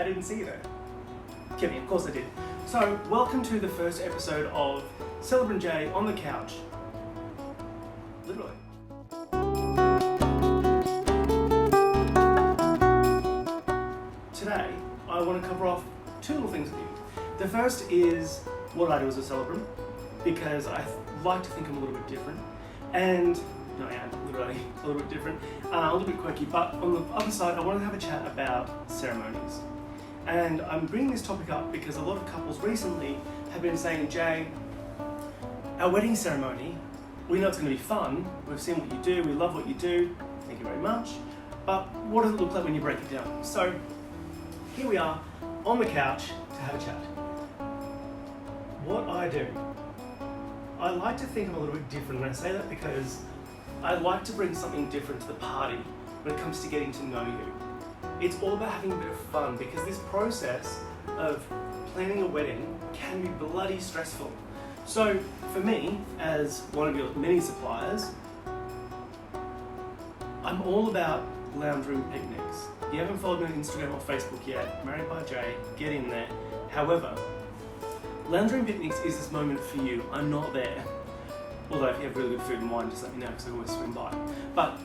didn't see you there. Kidding, of course I did. So, welcome to the first episode of Celebrant Jay on the couch. Literally. Today, I want to cover off two little things with you. The first is what I do as a celebrant, because I like to think I'm a little bit different. And, no, I am literally a little bit different, a little bit quirky, but on the other side, I want to have a chat about ceremonies. And I'm bringing this topic up because a lot of couples recently have been saying, Jay, our wedding ceremony, we know it's going to be fun, we've seen what you do, we love what you do, thank you very much, but what does it look like when you break it down? So here we are on the couch to have a chat. What I do, I like to think I'm a little bit different, and I say that because I like to bring something different to the party when it comes to getting to know you. It's all about having a bit of fun, because this process of planning a wedding can be bloody stressful. So for me, as one of your many suppliers, I'm all about lounge room picnics. If you haven't followed me on Instagram or Facebook yet, Married by Jay, get in there. However, lounge room picnics is this moment for you. I'm not there. Although if you have really good food and wine, just let me know, because I always swing by. But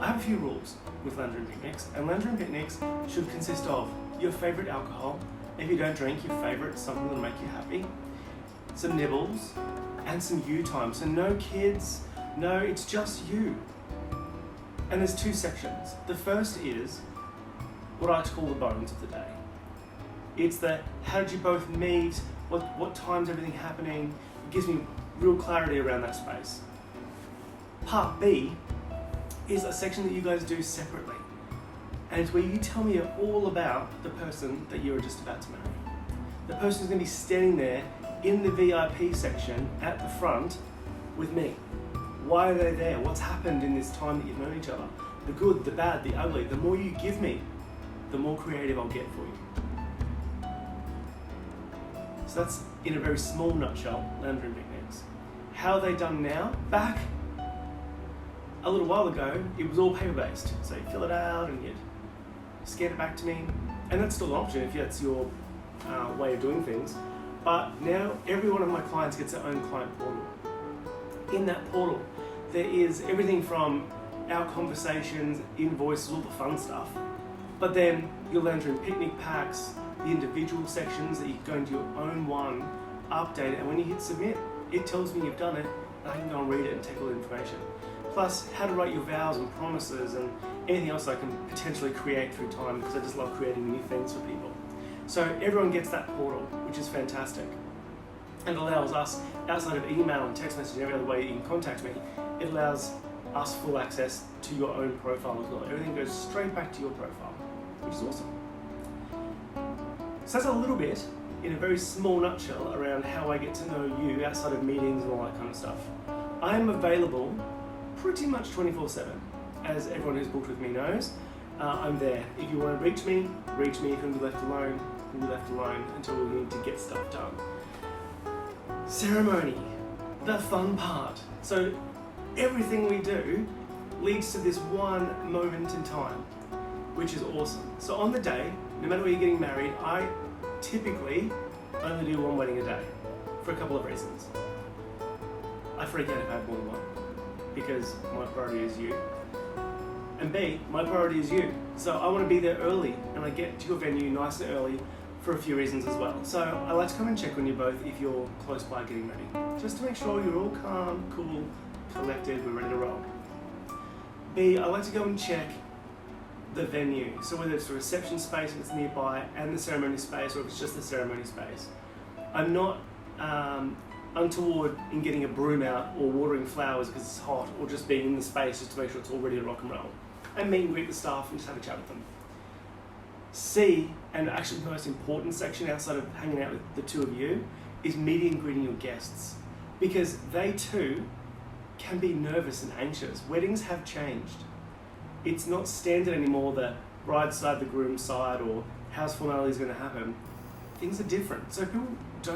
I have a few rules with lounge room picnics, and lounge room picnics should consist of your favourite alcohol. If you don't drink, your favourite, something that'll make you happy, some nibbles, and some you time. So no kids, no, it's just you. And there's two sections. The first is what I like to call the bones of the day. It's the how did you both meet, what time's everything happening. It gives me real clarity around that space. Part B is a section that you guys do separately, and it's where you tell me all about the person that you're just about to marry. The person who's going to be standing there in the VIP section at the front with me. Why are they there? What's happened in this time that you've known each other? The good, the bad, the ugly. The more you give me, the more creative I'll get for you. So that's, in a very small nutshell, lounge room picnics. How are they done now? Back a little while ago, it was all paper-based. So you fill it out and you'd scan it back to me. And that's still an option if that's your way of doing things. But now every one of my clients gets their own client portal. In that portal, there is everything from our conversations, invoices, all the fun stuff. But then your lounge room picnic packs, the individual sections that you can go into your own one, update it, and when you hit submit, it tells me you've done it, and I can go and read it and take all the information. Plus, how to write your vows and promises and anything else I can potentially create through time, because I just love creating new things for people. So everyone gets that portal, which is fantastic. And allows us, outside of email and text message and every other way you can contact me, it allows us full access to your own profile as well. Everything goes straight back to your profile, which is awesome. So that's a little bit, in a very small nutshell, around how I get to know you outside of meetings and all that kind of stuff. I am available pretty much 24/7, as everyone who's booked with me knows. I'm there. If you want to reach me. If you want to be left alone, you can be left alone until we need to get stuff done. Ceremony, the fun part. So everything we do leads to this one moment in time, which is awesome. So on the day, no matter where you're getting married, I typically only do one wedding a day for a couple of reasons. I freak out if I have more than one, because my priority is you. And B, my priority is you. So I want to be there early, and I get to your venue nice and early for a few reasons as well. So I like to come and check on you both if you're close by getting ready, just to make sure you're all calm, cool, collected, we're ready to roll. B, I like to go and check the venue. So whether it's the reception space that's nearby and the ceremony space, or if it's just the ceremony space. I'm not untoward in getting a broom out or watering flowers because it's hot, or just being in the space just to make sure it's all ready to rock and roll. And meet and greet the staff and just have a chat with them. C, and actually the most important section outside of hanging out with the two of you, is meeting and greeting your guests. Because they too can be nervous and anxious. Weddings have changed. It's not standard anymore, the bride's side, the groom's side, or how's formality is going to happen. Things are different. So people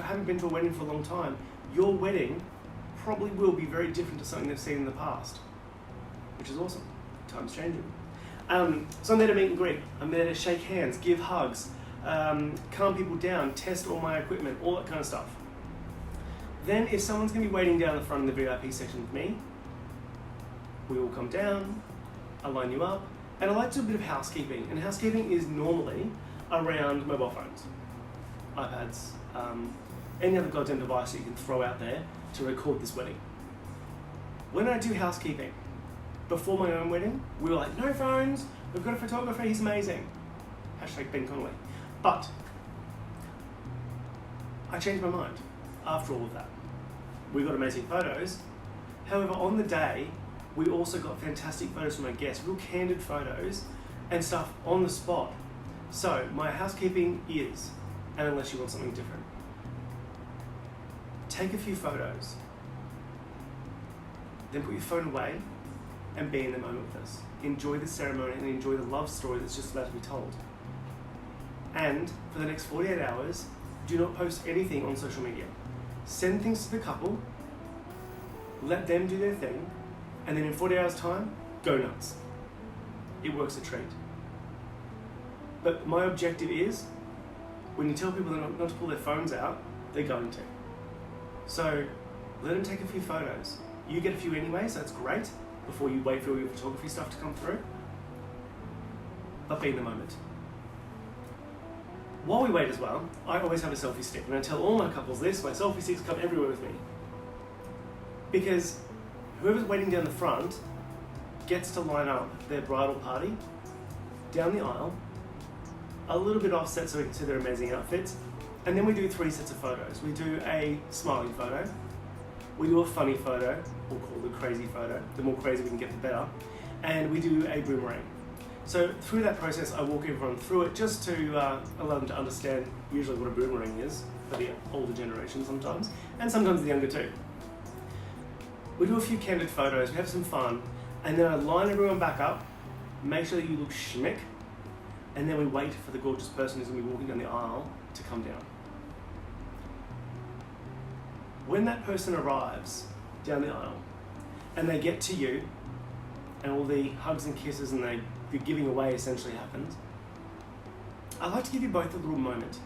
haven't been to a wedding for a long time. Your wedding probably will be very different to something they've seen in the past, which is awesome. Time's changing. So I'm there to meet and greet. I'm there to shake hands, give hugs, calm people down, test all my equipment, all that kind of stuff. Then if someone's going to be waiting down the front of the VIP section with me, we all come down, I line you up, and I like to do a bit of housekeeping. And housekeeping is normally around mobile phones, iPads, any other goddamn device that you can throw out there to record this wedding. When I do housekeeping, before my own wedding, we were like, no phones, we've got a photographer, he's amazing. Hashtag Ben Connolly. But I changed my mind after all of that. We got amazing photos. However, on the day, we also got fantastic photos from our guests, real candid photos and stuff on the spot. So my housekeeping is, and unless you want something different, take a few photos, then put your phone away and be in the moment with us. Enjoy the ceremony and enjoy the love story that's just about to be told. And for the next 48 hours, do not post anything on social media. Send things to the couple, let them do their thing, and then in 40 hours time, go nuts. It works a treat. But my objective is, when you tell people not to pull their phones out, they're going to. So let them take a few photos. You get a few anyway, so that's great, before you wait for all your photography stuff to come through. But be in the moment. While we wait as well, I always have a selfie stick, and I tell all my couples this, my selfie sticks come everywhere with me. Because whoever's waiting down the front gets to line up their bridal party down the aisle, a little bit offset so we can see their amazing outfits, and then we do 3 sets of photos. We do a smiling photo, we do a funny photo, we'll call it a crazy photo, the more crazy we can get the better, and we do a boomerang. So through that process, I walk everyone through it just to allow them to understand usually what a boomerang is for the older generation sometimes, and sometimes the younger too. We do a few candid photos, we have some fun, and then I line everyone back up, make sure that you look schmick, and then we wait for the gorgeous person who's going to be walking down the aisle to come down. When that person arrives down the aisle, and they get to you, and all the hugs and kisses and the giving away essentially happens, I like to give you both a little moment.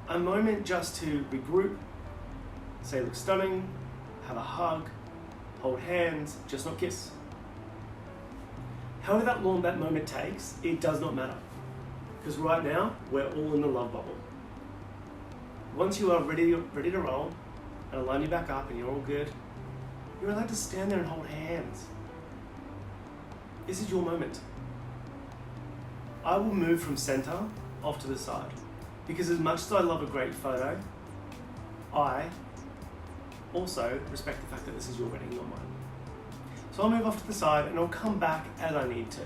A moment just to regroup, say look stunning, have a hug, hold hands, just not kiss. However that long that moment takes, it does not matter. Because right now, we're all in the love bubble. Once you are ready to roll, and I line you back up and you're all good, you're allowed to stand there and hold hands. This is your moment. I will move from center off to the side. Because as much as I love a great photo, I also respect the fact that this is your wedding, not mine. So I'll move off to the side and I'll come back as I need to.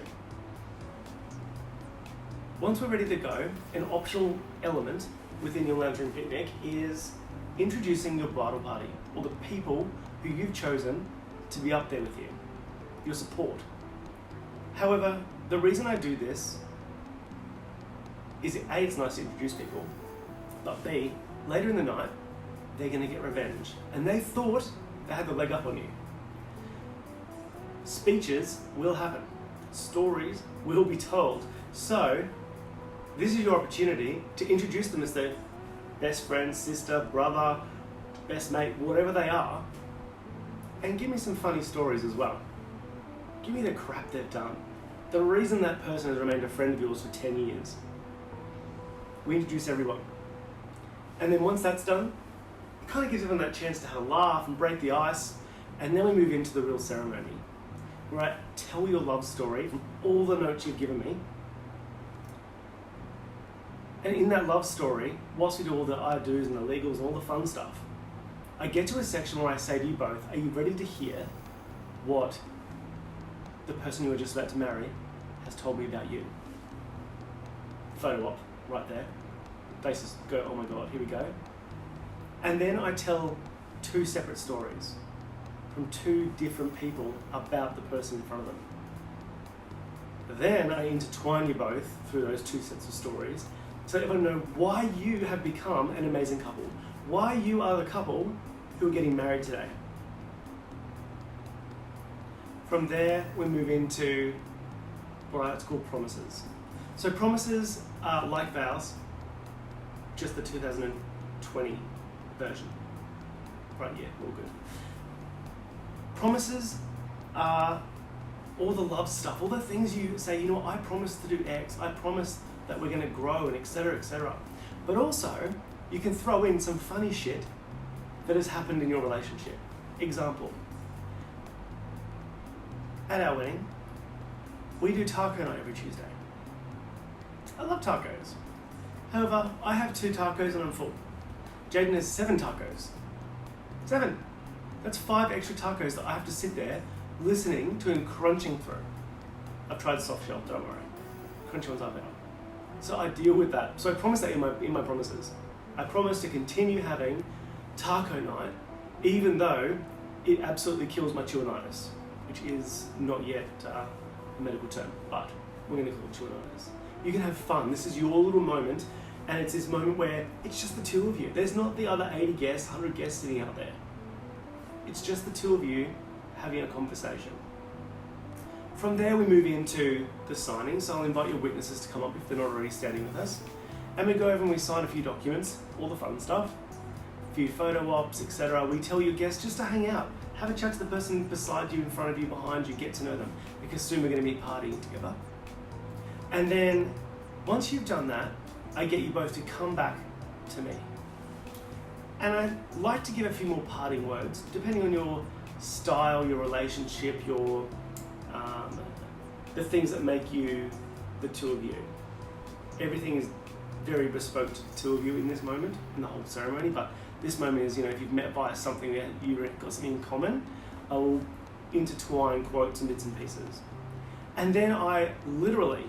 Once we're ready to go, an optional element within your lounge room picnic is introducing your bridal party, or the people who you've chosen to be up there with you, your support. However, the reason I do this is A, it's nice to introduce people, but B, later in the night, they're going to get revenge. And they thought they had the leg up on you. Speeches will happen. Stories will be told. So, this is your opportunity to introduce them as their best friend, sister, brother, best mate, whatever they are, and give me some funny stories as well. Give me the crap they've done. The reason that person has remained a friend of yours for 10 years. We introduce everyone. And then once that's done, it kind of gives everyone that chance to have a laugh and break the ice, and then we move into the real ceremony. Where I tell your love story from all the notes you've given me. And in that love story, whilst we do all the I-dos and the legals and all the fun stuff, I get to a section where I say to you both, are you ready to hear what the person you are just about to marry has told me about you? Photo op, right there. Faces go, oh my God, here we go. And then I tell 2 separate stories from 2 different people about the person in front of them. Then I intertwine you both through those 2 sets of stories so that everyone know why you have become an amazing couple, why you are the couple who are getting married today. From there, we move into what I like to call promises. So promises are like vows, just the 2020 version. Right, yeah, all good. Promises are all the love stuff, all the things you say, you know what, I promise to do X, I promise that we're going to grow, and etc., etc. But also, you can throw in some funny shit that has happened in your relationship. Example, at our wedding, we do taco night every Tuesday. I love tacos. However, I have 2 tacos and I'm full. Jaden has 7 tacos. 7. That's 5 extra tacos that I have to sit there listening to and crunching through. I've tried the soft shell, don't worry. Crunchy ones are better. So I deal with that. So I promise that in my promises. I promise to continue having taco night, even though it absolutely kills my chewinitis, which is not yet a medical term, but we're going to call it chewinitis. You can have fun. This is your little moment, and it's this moment where it's just the 2 of you. There's not the other 80 guests, 100 guests sitting out there. It's just the 2 of you having a conversation. From there, we move into the signing. So I'll invite your witnesses to come up if they're not already standing with us. And we go over and we sign a few documents, all the fun stuff, a few photo ops, etc. We tell your guests just to hang out, have a chat to the person beside you, in front of you, behind you, get to know them, because soon we're going to be partying together. And then, once you've done that, I get you both to come back to me. And I like to give a few more parting words, depending on your style, your relationship, your the things that make you the 2 of you. Everything is very bespoke to the 2 of you in this moment, in the whole ceremony, but this moment is, if you've met via something that you've got something in common, I will intertwine quotes and bits and pieces. And then I literally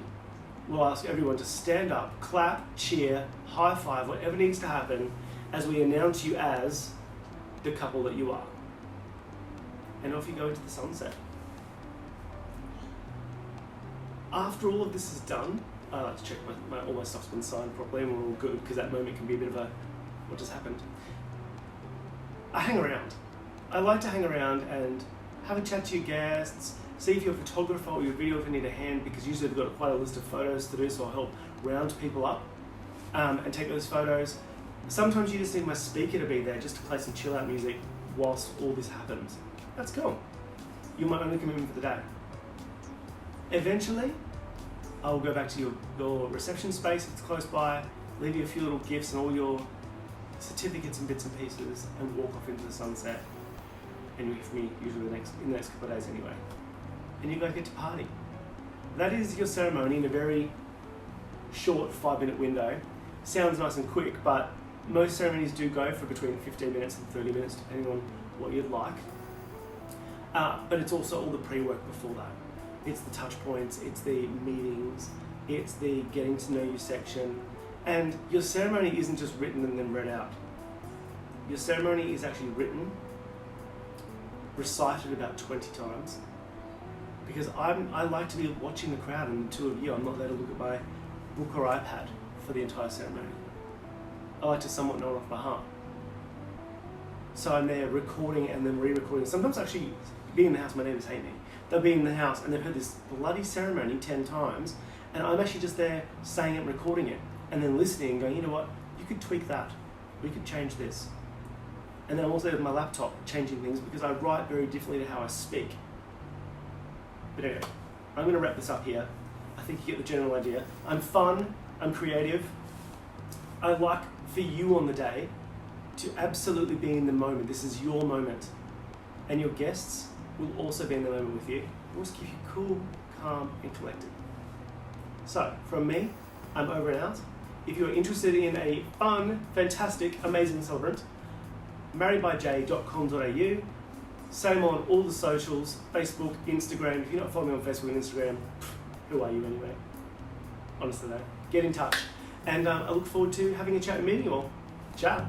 will ask everyone to stand up, clap, cheer, high five, whatever needs to happen as we announce you as the couple that you are. And off you go into the sunset. After all of this is done, I like to check all my stuff's been signed properly and we're all good, because that moment can be a bit of a, what just happened? I hang around. I like to hang around and have a chat to your guests, see if you're a photographer or your videographer need a hand, because usually they've got quite a list of photos to do, so I'll help round people up and take those photos. Sometimes you just need my speaker to be there just to play some chill out music whilst all this happens. That's cool. You're my only commitment for the day. Eventually, I'll go back to your reception space, it's close by, leave you a few little gifts and all your certificates and bits and pieces, and walk off into the sunset. And you for me, usually in the next couple of days anyway. And you guys get to party. That is your ceremony in a very short 5-minute window. Sounds nice and quick, but most ceremonies do go for between 15 minutes and 30 minutes, depending on what you'd like. But it's also all the pre-work before that. It's the touch points, it's the meetings, it's the getting to know you section. And your ceremony isn't just written and then read out. Your ceremony is actually written, recited about 20 times, because I like to be watching the crowd and the 2 of you. I'm not there to look at my book or iPad for the entire ceremony. I like to somewhat know it off by heart. So I'm there recording and then re-recording. Sometimes actually being in the house, my neighbours hate me. They'll be in the house and they've heard this bloody ceremony 10 times, and I'm actually just there saying it and recording it, and then listening and going, you know what, you could tweak that, we could change this. And then I'm also with my laptop changing things, because I write very differently to how I speak. But anyway, I'm going to wrap this up here. I think you get the general idea. I'm fun, I'm creative. I like for you on the day to absolutely be in the moment. This is your moment. And your guests will also be in the moment with you. We'll just keep you cool, calm, and collected. So, from me, I'm over and out. If you're interested in a fun, fantastic, amazing celebrant, marriedbyjay.com.au. Same on all the socials, Facebook, Instagram. If you're not following me on Facebook and Instagram, who are you anyway? Honestly though, get in touch. And I look forward to having a chat and meeting you all. Ciao.